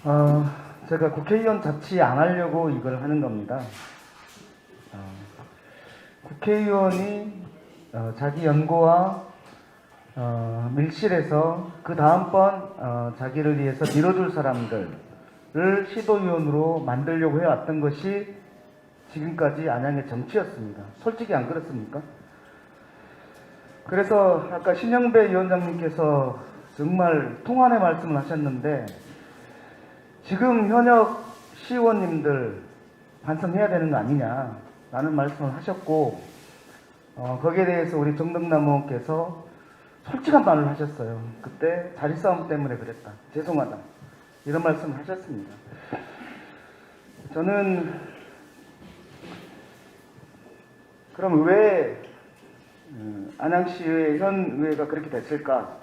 제가 국회의원 자치 안 하려고 이걸 하는 겁니다. 국회의원이 자기 연고와 밀실에서 그 다음번 자기를 위해서 밀어줄 사람들을 시도의원으로 만들려고 해왔던 것이 지금까지 안양의 정치였습니다. 솔직히 안 그렇습니까? 그래서 아까 신영배 위원장님께서 정말 통한의 말씀을 하셨는데, 지금 현역 시의원님들 반성해야 되는 거 아니냐라는 말씀을 하셨고, 거기에 대해서 우리 정덕남 의원께서 솔직한 말을 하셨어요. 그때 자리 싸움 때문에 그랬다, 죄송하다, 이런 말씀을 하셨습니다. 저는 그럼 왜 안양시의 현 의회가 그렇게 됐을까?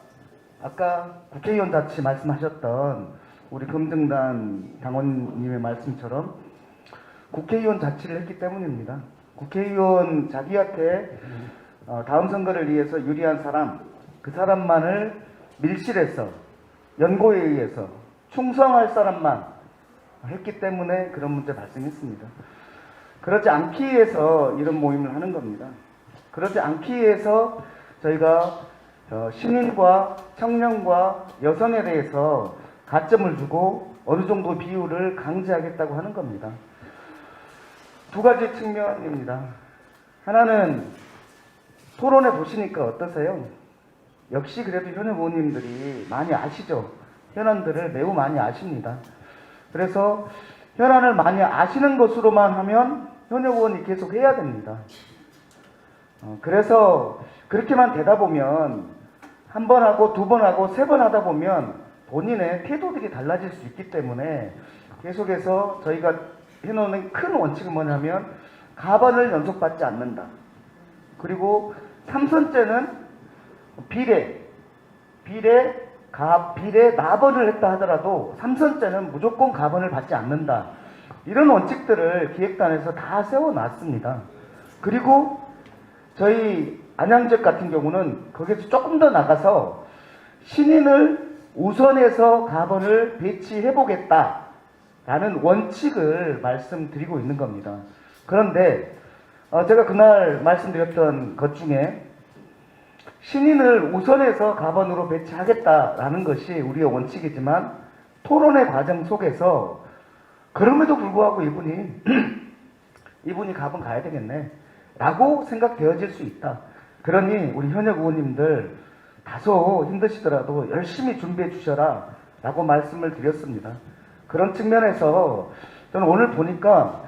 아까 국회의원 자치 말씀하셨던 우리 금정단 당원님의 말씀처럼 국회의원 자치를 했기 때문입니다. 국회의원 자기한테 다음 선거를 위해서 유리한 사람, 그 사람만을 밀실에서 연고에 의해서 충성할 사람만 했기 때문에 그런 문제 발생했습니다. 그렇지 않기 위해서 이런 모임을 하는 겁니다. 그렇지 않기 위해서 저희가 신인과 청년과 여성에 대해서 가점을 주고 어느 정도 비율을 강제하겠다고 하는 겁니다. 두 가지 측면입니다. 하나는 토론해 보시니까 어떠세요? 역시 그래도 현역 의원님들이 많이 아시죠? 현안들을 매우 많이 아십니다. 그래서 현안을 많이 아시는 것으로만 하면 현역 의원이 계속 해야 됩니다. 그래서 그렇게만 되다 보면 한 번 하고 두 번 하고 세 번 하다 보면 본인의 태도들이 달라질 수 있기 때문에 계속해서 저희가 해놓는 큰 원칙은 뭐냐면 가반을 연속받지 않는다. 그리고 3선째는 비례 나번을 했다 하더라도 3선째는 무조건 가번을 받지 않는다. 이런 원칙들을 기획단에서 다 세워놨습니다. 그리고 저희 안양적 같은 경우는 거기서 조금 더 나가서 신인을 우선해서 가번을 배치해보겠다라는 원칙을 말씀드리고 있는 겁니다. 그런데 제가 그날 말씀드렸던 것 중에 신인을 우선해서 가번으로 배치하겠다라는 것이 우리의 원칙이지만 토론의 과정 속에서 그럼에도 불구하고 이분이 가번 가야 되겠네 라고 생각되어질 수 있다. 그러니 우리 현역 의원님들 다소 힘드시더라도 열심히 준비해 주셔라 라고 말씀을 드렸습니다. 그런 측면에서 저는 오늘 보니까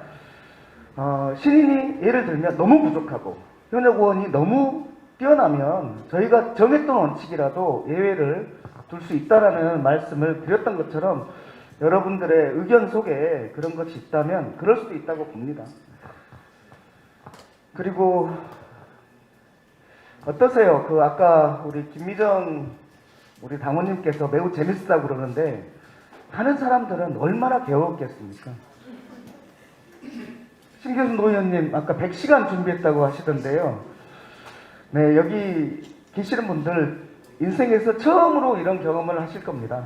신인이 예를 들면 너무 부족하고 현역 의원이 너무 뛰어나면 저희가 정했던 원칙이라도 예외를 둘 수 있다라는 말씀을 드렸던 것처럼 여러분들의 의견 속에 그런 것이 있다면 그럴 수도 있다고 봅니다. 그리고 어떠세요? 아까 우리 김미정 우리 당원님께서 매우 재밌다고 그러는데 하는 사람들은 얼마나 괴롭겠습니까? 신교수 노의원님 아까 100시간 준비했다고 하시던데요. 네, 여기 계시는 분들 인생에서 처음으로 이런 경험을 하실 겁니다.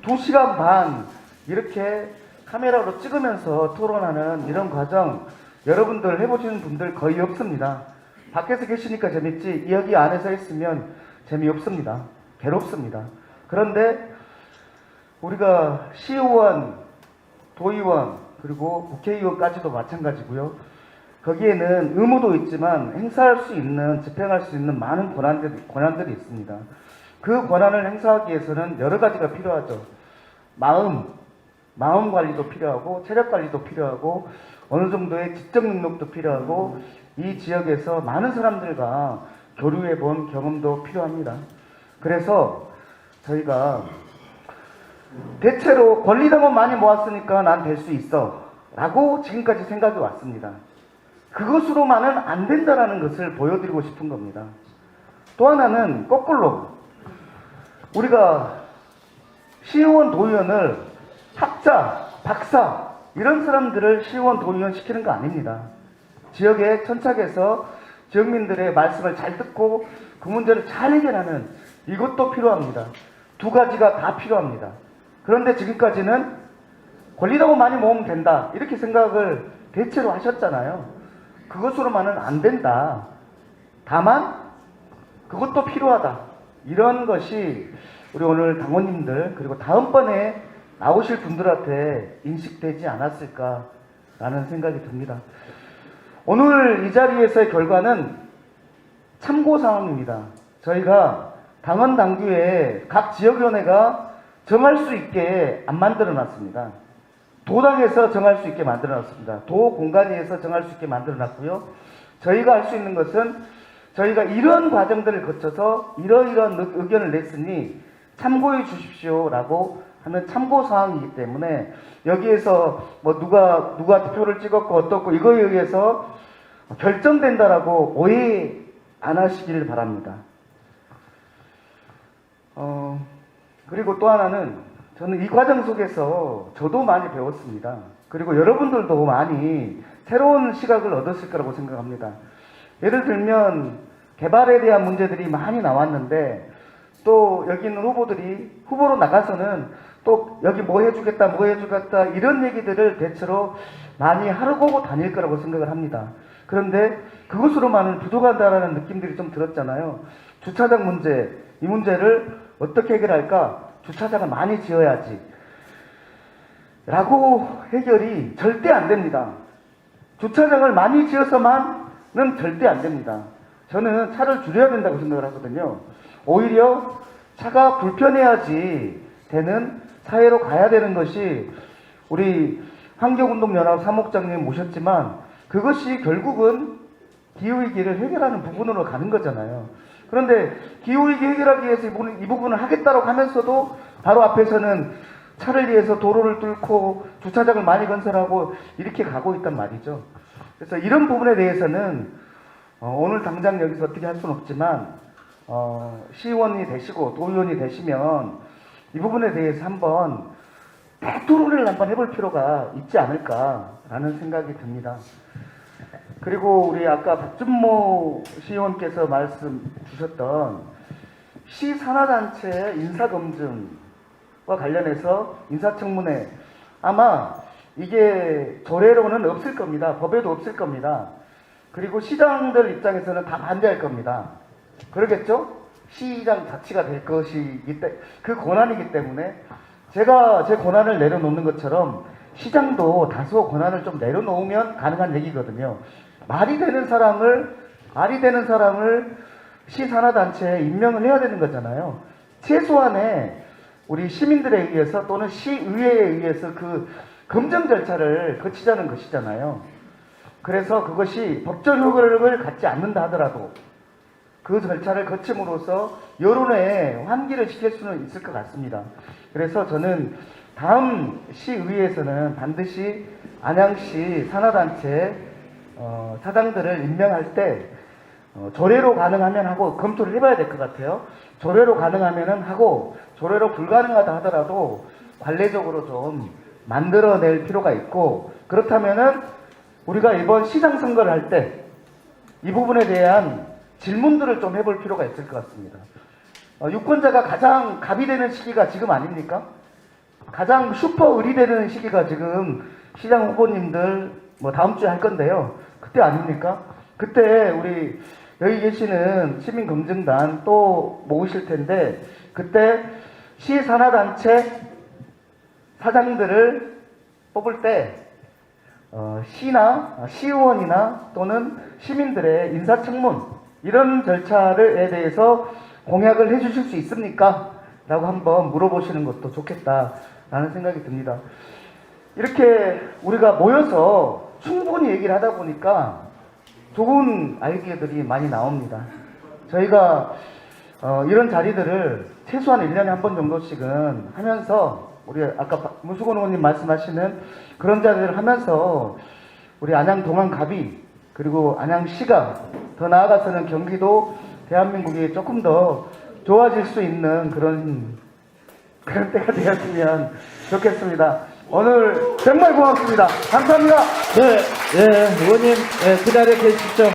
2시간 반 이렇게 카메라로 찍으면서 토론하는 이런 과정 여러분들 해보시는 분들 거의 없습니다. 밖에서 계시니까 재밌지 여기 안에서 있으면 재미없습니다. 괴롭습니다. 그런데 우리가 시의원, 도의원 그리고 국회의원까지도 마찬가지고요. 거기에는 의무도 있지만 행사할 수 있는, 집행할 수 있는 많은 권한들이 있습니다. 그 권한을 행사하기 위해서는 여러 가지가 필요하죠. 마음 관리도 필요하고 체력 관리도 필요하고 어느 정도의 지적 능력도 필요하고 이 지역에서 많은 사람들과 교류해 본 경험도 필요합니다. 그래서 저희가 대체로 권리당원 많이 모았으니까 난 될 수 있어 라고 지금까지 생각이 왔습니다. 그것으로만은 안 된다라는 것을 보여드리고 싶은 겁니다. 또 하나는 거꾸로 우리가 시의원, 도의원을 학자, 박사 이런 사람들을 시의원, 도의원 시키는 거 아닙니다. 지역에 천착해서 지역민들의 말씀을 잘 듣고 그 문제를 잘 해결하는 이것도 필요합니다. 두 가지가 다 필요합니다. 그런데 지금까지는 권리당원 많이 모으면 된다 이렇게 생각을 대체로 하셨잖아요. 그것으로만은 안 된다. 다만 그것도 필요하다. 이런 것이 우리 오늘 당원님들 그리고 다음번에 나오실 분들한테 인식되지 않았을까라는 생각이 듭니다. 오늘 이 자리에서의 결과는 참고사항입니다. 저희가 당원 당규에 각 지역위원회가 정할 수 있게 안 만들어 놨습니다. 도당에서 정할 수 있게 만들어 놨습니다. 도 공간위에서 정할 수 있게 만들어 놨고요. 저희가 할 수 있는 것은 저희가 이런 과정들을 거쳐서 이러이러한 의견을 냈으니 참고해 주십시오라고 하는 참고사항이기 때문에 여기에서 뭐 누가 투표를 찍었고 어떻고 이거에 의해서 결정된다라고 오해 안 하시길 바랍니다. 그리고 또 하나는 저는 이 과정 속에서 저도 많이 배웠습니다. 그리고 여러분들도 많이 새로운 시각을 얻었을 거라고 생각합니다. 예를 들면 개발에 대한 문제들이 많이 나왔는데 또 여기 있는 후보들이 후보로 나가서는 또 여기 뭐 해주겠다 이런 얘기들을 대체로 많이 하고 다닐 거라고 생각을 합니다. 그런데 그것으로만은 부족하다라는 느낌들이 좀 들었잖아요. 주차장 문제, 이 문제를 어떻게 해결할까? 주차장을 많이 지어야지 라고 해결이 절대 안 됩니다. 주차장을 많이 지어서만은 절대 안 됩니다. 저는 차를 줄여야 된다고 생각을 하거든요. 오히려 차가 불편해야지 되는 사회로 가야 되는 것이 우리 환경운동연합 사목장님 모셨지만 그것이 결국은 기후위기를 해결하는 부분으로 가는 거잖아요. 그런데 기후위기 해결하기 위해서 이 부분을 하겠다고 하면서도 바로 앞에서는 차를 위해서 도로를 뚫고 주차장을 많이 건설하고 이렇게 가고 있단 말이죠. 그래서 이런 부분에 대해서는 오늘 당장 여기서 어떻게 할 수는 없지만 시의원이 되시고 도의원이 되시면 이 부분에 대해서 한번 대토론을 한번 해볼 필요가 있지 않을까라는 생각이 듭니다. 그리고 우리 아까 박준모 시의원께서 말씀 주셨던 시 산하단체 인사검증과 관련해서 인사청문회 아마 이게 조례로는 없을 겁니다. 법에도 없을 겁니다. 그리고 시장들 입장에서는 다 반대할 겁니다. 그러겠죠? 시장 자치가 될 것이기 때문에 그 권한이기 때문에 제가 제 권한을 내려놓는 것처럼 시장도 다소 권한을 좀 내려놓으면 가능한 얘기거든요. 말이 되는 사람을 시산하단체에 임명을 해야 되는 거잖아요. 최소한의 우리 시민들에 의해서 또는 시의회에 의해서 그 검증 절차를 거치자는 것이잖아요. 그래서 그것이 법적 효력을 갖지 않는다 하더라도 그 절차를 거침으로써 여론에 환기를 시킬 수는 있을 것 같습니다. 그래서 저는 다음 시의회에서는 반드시 안양시 산하단체 사장들을 임명할 때 조례로 가능하면 하고 검토를 해봐야 될 것 같아요. 조례로 가능하면 하고 조례로 불가능하다 하더라도 관례적으로 좀 만들어낼 필요가 있고 그렇다면은 우리가 이번 시장 선거를 할 때 이 부분에 대한 질문들을 좀 해볼 필요가 있을 것 같습니다. 유권자가 가장 갑이 되는 시기가 지금 아닙니까? 가장 슈퍼 을이 되는 시기가 지금 시장 후보님들 뭐 다음 주에 할 건데요. 그때 아닙니까? 그때 우리 여기 계시는 시민검증단 또 모으실 텐데 그때 시산하단체 사장들을 뽑을 때 시나 시의원이나 또는 시민들의 인사청문 이런 절차에 대해서 공약을 해주실 수 있습니까? 라고 한번 물어보시는 것도 좋겠다라는 생각이 듭니다. 이렇게 우리가 모여서 충분히 얘기를 하다 보니까 좋은 아이디어들이 많이 나옵니다. 저희가 이런 자리들을 최소한 1년에 한 번 정도씩은 하면서 우리 아까 문수건 의원님 말씀하시는 그런 자리를 하면서 우리 안양 동안갑이 그리고 안양시가 더 나아가서는 경기도 대한민국이 조금 더 좋아질 수 있는 그런 때가 되었으면 좋겠습니다. 오늘 정말 고맙습니다. 감사합니다. 네, 의원님, 그 자리에 계십시오.